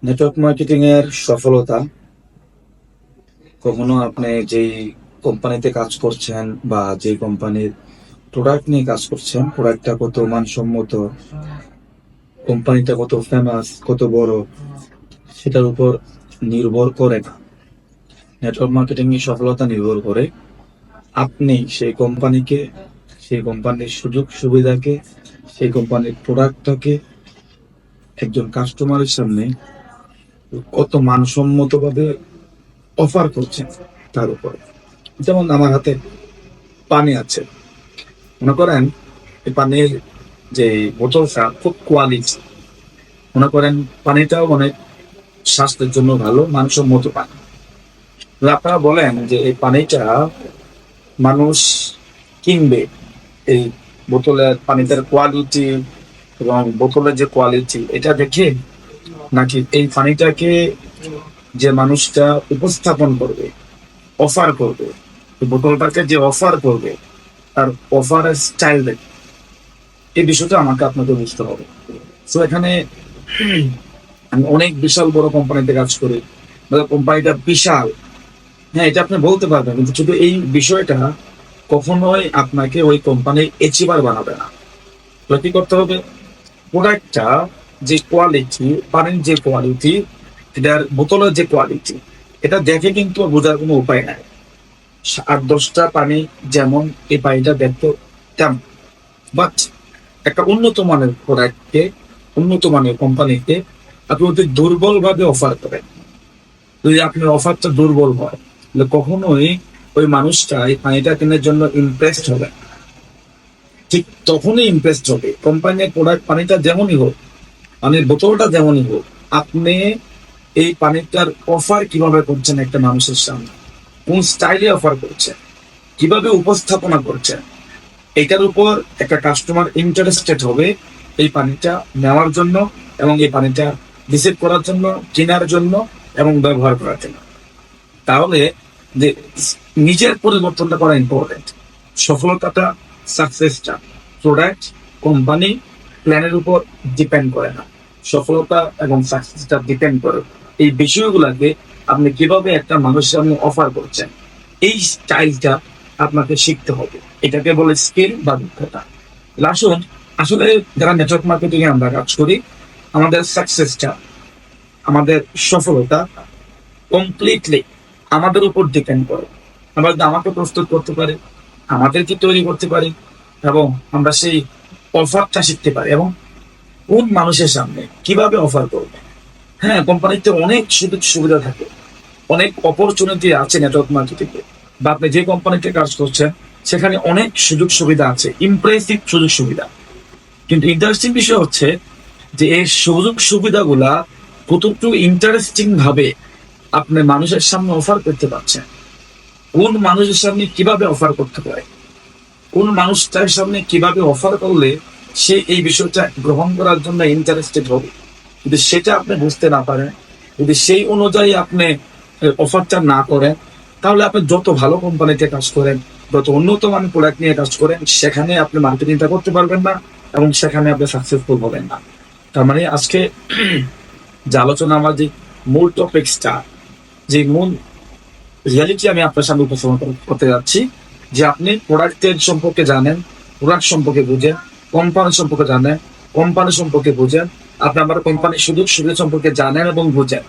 Network marketing এর সফলতা কখনো আপনি যেই কোম্পানিতে কাজ করছেন বা যে কোম্পানির প্রোডাক্ট নিয়ে কাজ করছেন, প্রোডাক্টটা কত মানসম্মত, কোম্পানিটা কত ফেমাস, কত বড়, সেটার উপর নির্ভর করে না। নেটওয়ার্ক মার্কেটিং এর সফলতা নির্ভর করে আপনি সেই কোম্পানিকে, সেই কোম্পানির সুযোগ সুবিধাকে, সেই কোম্পানির প্রোডাক্টটাকে একজন কাস্টমারের সামনে কত মানসম্মত ভাবে অফার করছেন তার উপর। যেমন আমার হাতে পানি আছে, মনে করেন এই পানির যে বোতলটা খুব কোয়ালিটি, মনে করেন পানিটাও অনেক স্বাস্থ্যের জন্য ভালো, মানসম্মত পানি। আপনারা বলেন যে এই পানিটা মানুষ কিনবে, এই বোতলের পানিটার কোয়ালিটি এবং বোতলের যে কোয়ালিটি এটা দেখে, নাকি এই পানিটাকে যে মানুষটা উপস্থাপন করবে, অফার করবে, এই বোতলটাকে যে অফার করবে তার অফারের স্টাইল দেখে, এই বিষয়টা আমাকে আপনাকে বুঝতে হবে। তো এখানে আমি অনেক বিশাল বড় কোম্পানিতে কাজ করি, কোম্পানিটা বিশাল, হ্যাঁ এটা আপনি বলতে পারবেন, কিন্তু শুধু এই বিষয়টা কখনোই আপনাকে ওই কোম্পানির এচিভার বানাবে না। তাহলে কি করতে হবে? প্রোডাক্টটা যে কোয়ালিটি, পানির যে কোয়ালিটি, এটার বোতলের যে কোয়ালিটি, এটা দেখে কিন্তু বোঝার কোনো উপায় নাই। 8-10টা পানি যেমন, এই পানিটা দেখতে তেমন। বাট একটা উন্নত মানের প্রোডাক্টকে, উন্নত মানের কোম্পানিকে আপনি অতি দুর্বল ভাবে অফার করেন, যদি আপনার অফারটা দুর্বল হয় তাহলে কখনোই ওই মানুষটা এই পানিটা কেনার জন্য ইমপ্রেসড হবে না। ঠিক তখনই ইমপ্রেসড হবে কোম্পানির প্রোডাক্ট, পানিটা যেমনই হোক, পানির বোতলটা যেমনই হোক, আপনি এই পানিটার অফার কিভাবে করছেন একটা মানুষের সামনে, কোন স্টাইলে অফার করছেন, কিভাবে উপস্থাপনা করছেন, এটার উপর একটা কাস্টমার ইন্টারেস্টেড হবে এই পানিটা নেওয়ার জন্য এবং এই পানিটা রিসিভ করার জন্য, কেনার জন্য এবং ব্যবহার করার জন্য। তাহলে যে নিজের পরিবর্তনটা করা ইম্পর্টেন্ট। সফলতাটা, সাকসেসটা প্রোডাক্ট, কোম্পানি, প্ল্যানের উপর ডিপেন্ড করে না। সফলতা এবং সাকসেসটা ডিপেন্ড করে এই বিষয়গুলোকে আপনি কিভাবে একটা মানুষের সামনে অফার করছেন, এই স্টাইলটা আপনাকে শিখতে হবে। এটাকে বলে স্কিল বা দক্ষতা। আসুন, আসলে যারা নেটওয়ার্ক মার্কেটিং এ আমরা কাজ করি, আমাদের সাকসেসটা, আমাদের সফলতা কমপ্লিটলি আমাদের উপর ডিপেন্ড করে। আমরা যদি আমাকে প্রস্তুত করতে পারি, আমাদেরকে তৈরি করতে পারি এবং আমরা সেই অফারটা শিখতে পারি এবং কোন মানুষের সামনে কিভাবে অফার করবে। হ্যাঁ, কোম্পানিতে অনেক সুযোগ সুবিধা থাকে, অনেক অপরচুনিটি আছে নেটওয়ার্ক মার্কেটিং এ, বা আপনি যে কোম্পানিতে কাজ করছেন সেখানে অনেক সুযোগ সুবিধা আছে, ইমপ্রেসিভ সুযোগ সুবিধা। কিন্তু ইন্টারেস্টিং বিষয় হচ্ছে যে এই সুযোগ সুবিধাগুলা কতটুকু ইন্টারেস্টিং ভাবে আপনি মানুষের সামনে অফার করতে পারছেন, কোন মানুষের সামনে কিভাবে অফার করতে পারে, কোন মানুষটার সামনে কিভাবে অফার করলে সে এই বিষয়টা গ্রহণ করার জন্য ইন্টারেস্টেড হবে। যদি সেটা আপনি বুঝতে না পারেন, যদি সেই অনুযায়ী আপনি অফারটা না করেন, তাহলে আপনি যত ভালো কোম্পানিতে কাজ করেন, যত উন্নত মানের প্রোডাক্ট নিয়ে কাজ করেন, সেখানে আপনি মার্কেটিংটা করতে পারবেন না এবং সেখানে আপনি সাকসেসফুল হবেন না। তার মানে আজকে যে আলোচনা, আমার যে মূল টপিক্সটা, যে মূল রিয়ালিটি আমি আপনার সামনে উপস্থাপন করতে যাচ্ছি, যে আপনি প্রোডাক্টের সম্পর্কে জানেন, প্রোডাক্ট সম্পর্কে বুঝেন, কোম্পানি সম্পর্কে জানেন, কোম্পানি সম্পর্কে বুঝেন, আপনি আমার কোম্পানির সুযোগ সুবিধা সম্পর্কে জানেন এবং বুঝেন,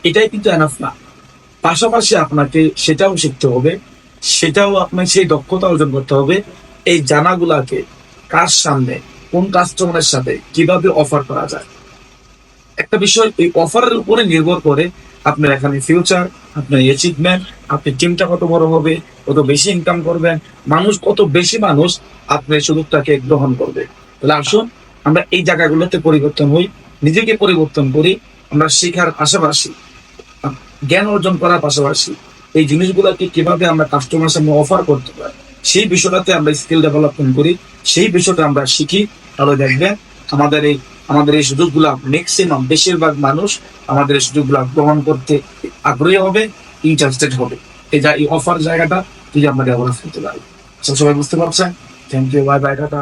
এটাই কিন্তু এনাফ না। পাশাপাশি আপনাকে সেটাও শিখতে হবে, সেটাও আপনার সেই দক্ষতা অর্জন করতে হবে, এই জানাগুলাকে কার সামনে, কোন কাস্টমারের সাথে কিভাবে অফার করা যায়। একটা বিষয় এই অফারের উপরে নির্ভর করে আপনার এখানে ফিউচার, আপনার অ্যাচিভমেন্ট, আপনি টিমটা কত বড় হবে, কত বেশি ইনকাম করবেন, মানুষ কত বেশি মানুষ আপনার সুযোগটাকে গ্রহণ করবে। তাহলে আসুন আমরা এই জায়গাগুলোতে পরিবর্তন হই, নিজেকে পরিবর্তন করি। আমরা শেখার পাশাপাশি, জ্ঞান অর্জন করার পাশাপাশি এই জিনিসগুলোকে কিভাবে আমরা কাস্টমার সামনে অফার করতে পারি, সেই বিষয়টাতে আমরা স্কিল ডেভেলপমেন্ট করি, সেই বিষয়টা আমরা শিখি। তাহলে দেখবেন আমাদের এই সুযোগগুলা ম্যাক্সিমাম, বেশিরভাগ মানুষ আমাদের এই সুযোগগুলা গ্রহণ করতে আগ্রহী হবে, ইন্টারেস্টেড হবে। এই অফার জায়গাটা যদি আমরা ডেভেলপ করতে পারি। সবাই বুঝতে পারছেন? Thank you, bye bye, tata.